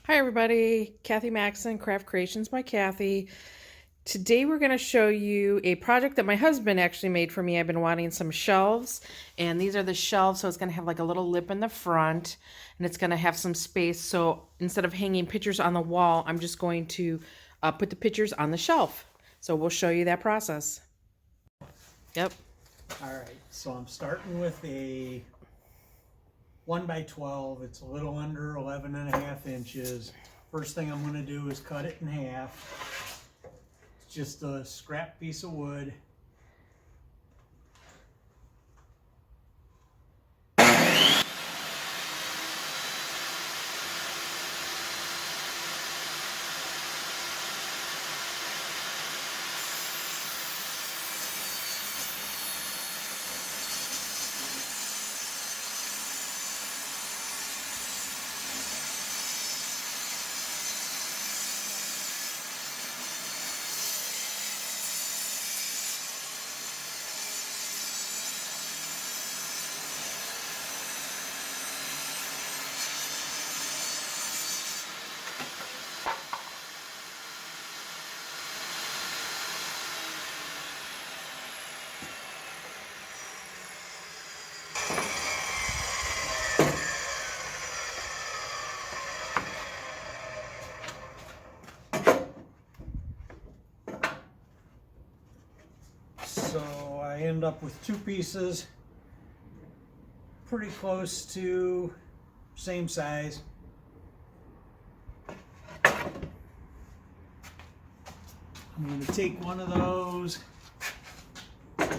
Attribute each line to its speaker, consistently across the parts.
Speaker 1: Hi everybody, Kathy Maxon, Craft Creations by Kathy. Today we're going to show you a project that my husband actually made for me. I've been wanting some shelves, and these are the shelves, so it's going to have like a little lip in the front, and it's going to have some space. So instead of hanging pictures on the wall, I'm just going to put the pictures on the shelf. So we'll show you that process. Yep.
Speaker 2: All right, so I'm starting with a 1x12. It's a little under 11.5 inches. First thing I'm going to do is cut it in half. It's just a scrap piece of wood. So I end up with two pieces, pretty close to same size. I'm going to take one of those and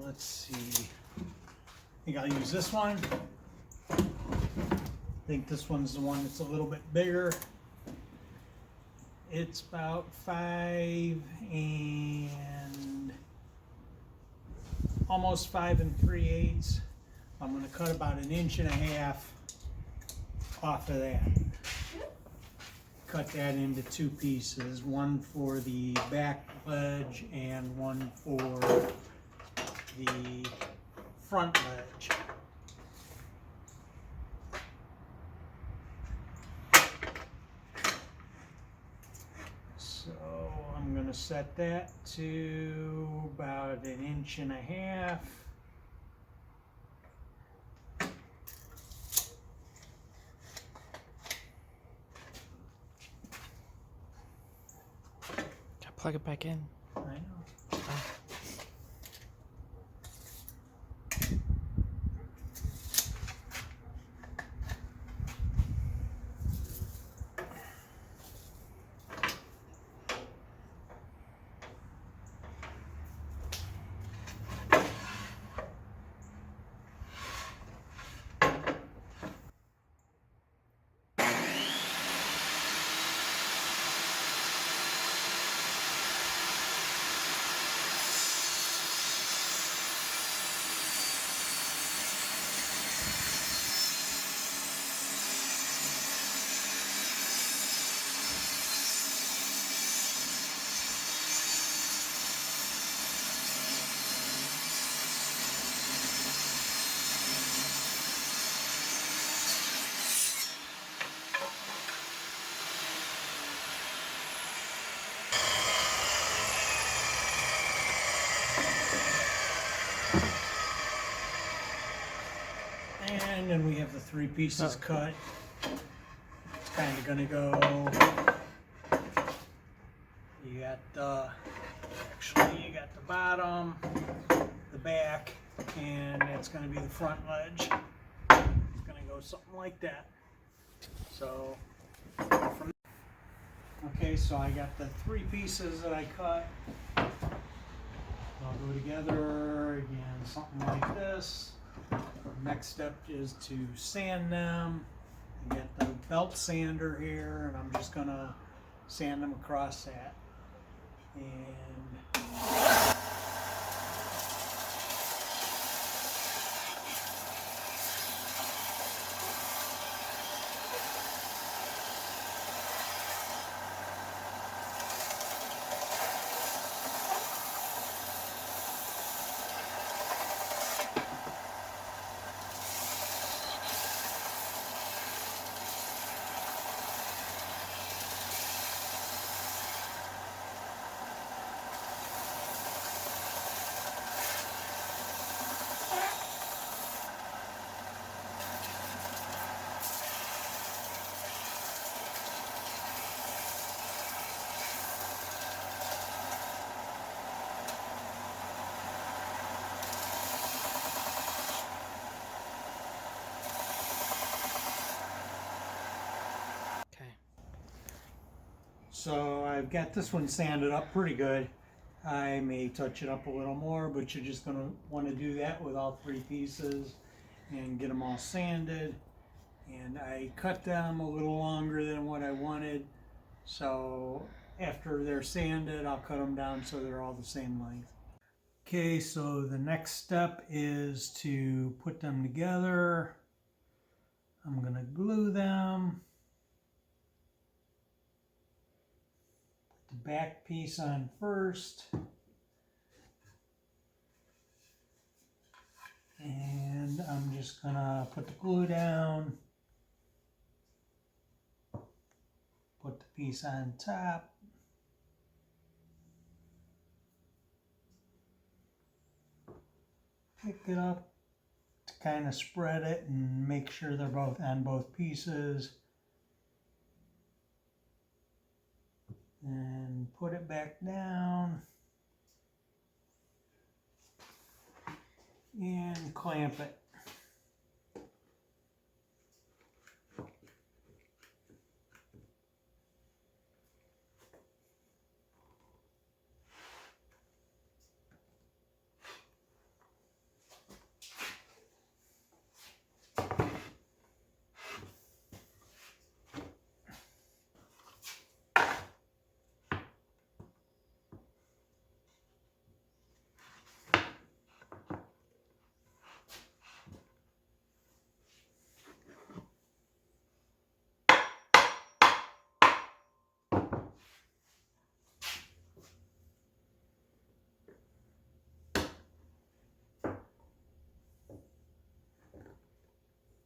Speaker 2: let's see, I think I'll use this one. I think this one's the one that's a little bit bigger. It's about 5 and almost 5 3/8. I'm going to cut about 1.5 inches off of that. Cut that into two pieces, one for the back ledge and one for the front ledge. So I'm going to set that to about 1.5 inches.
Speaker 1: Plug it back in.
Speaker 2: I know. And then we have the three pieces cut. It's kind of going to go, you got actually you got the bottom, the back, and it's going to be the front ledge. It's going to go something like that. So, okay, so I got the three pieces that I cut. They'll go together again, something like this. Next step is to sand them. I get the belt sander here, and I'm just gonna sand them across that. And So I've got this one sanded up pretty good. I may touch it up a little more, but you're just gonna want to do that with all three pieces and get them all sanded. And I cut them a little longer than what I wanted. So after they're sanded, I'll cut them down so they're all the same length. Okay, so the next step is to put them together. I'm gonna glue them. Put the back piece on first. And I'm just gonna put the glue down. Put the piece on top. Pick it up to kind of spread it and make sure they're both on both pieces. And put it back down. And clamp it.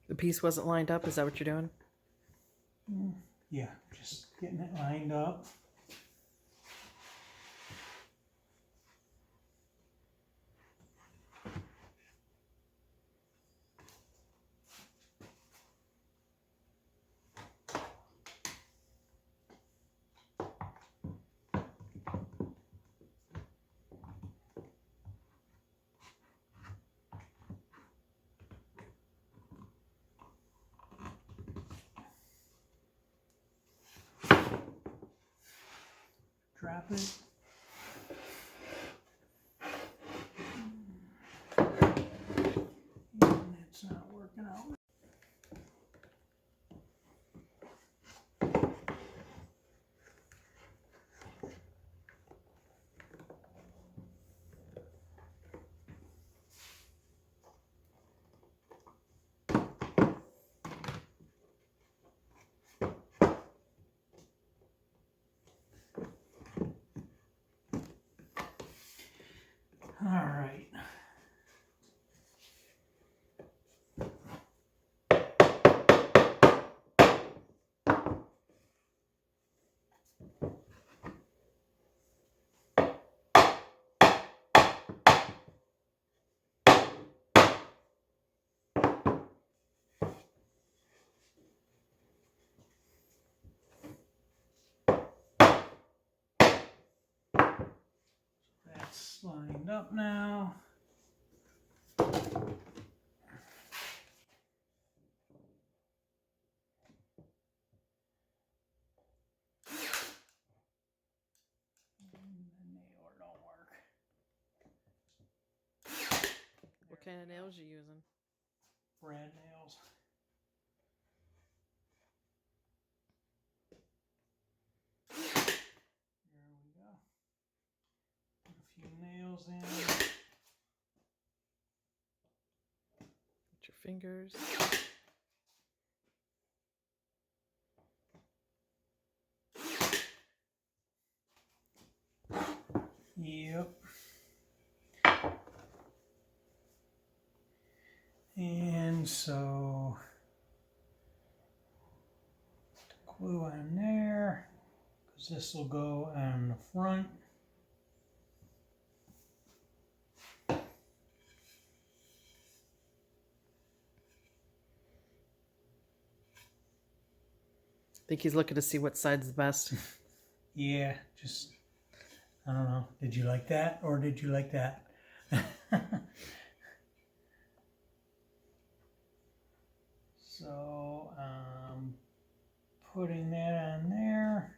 Speaker 1: The piece wasn't lined up. Is that what you're doing?
Speaker 2: Yeah, just getting it lined up. Drop it. And it's not working out. All right. That's lined up now. The nailer don't work.
Speaker 1: What kind of nails you using?
Speaker 2: Brad nails. There we go. Put a few nails in.
Speaker 1: With your fingers.
Speaker 2: Yep. And so put the glue on there, because this will go on the front.
Speaker 1: I think he's looking to see what side's the best.
Speaker 2: Yeah, just, I don't know. Did you like that or did you like that? So, putting that on there.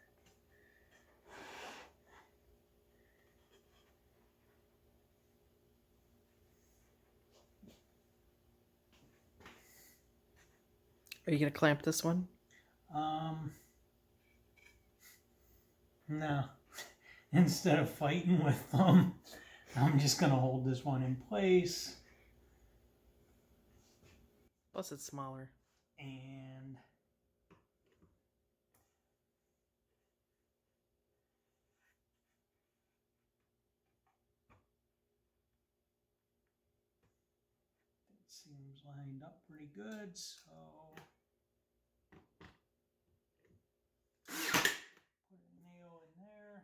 Speaker 1: Are you gonna clamp this one?
Speaker 2: No. Instead of fighting with them, I'm just gonna hold this one in place
Speaker 1: Plus it's smaller.
Speaker 2: and it seems lined up pretty good, so put a nail in there.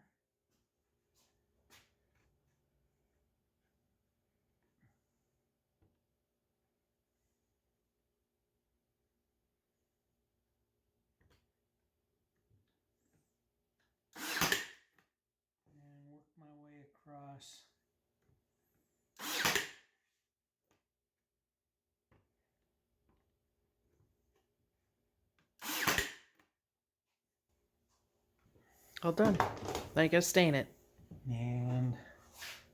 Speaker 2: And work my way across.
Speaker 1: All done. Now you gotta stain it.
Speaker 2: And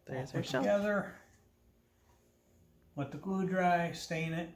Speaker 1: There's
Speaker 2: all
Speaker 1: our
Speaker 2: put
Speaker 1: shelf.
Speaker 2: together. Let the glue dry, stain it.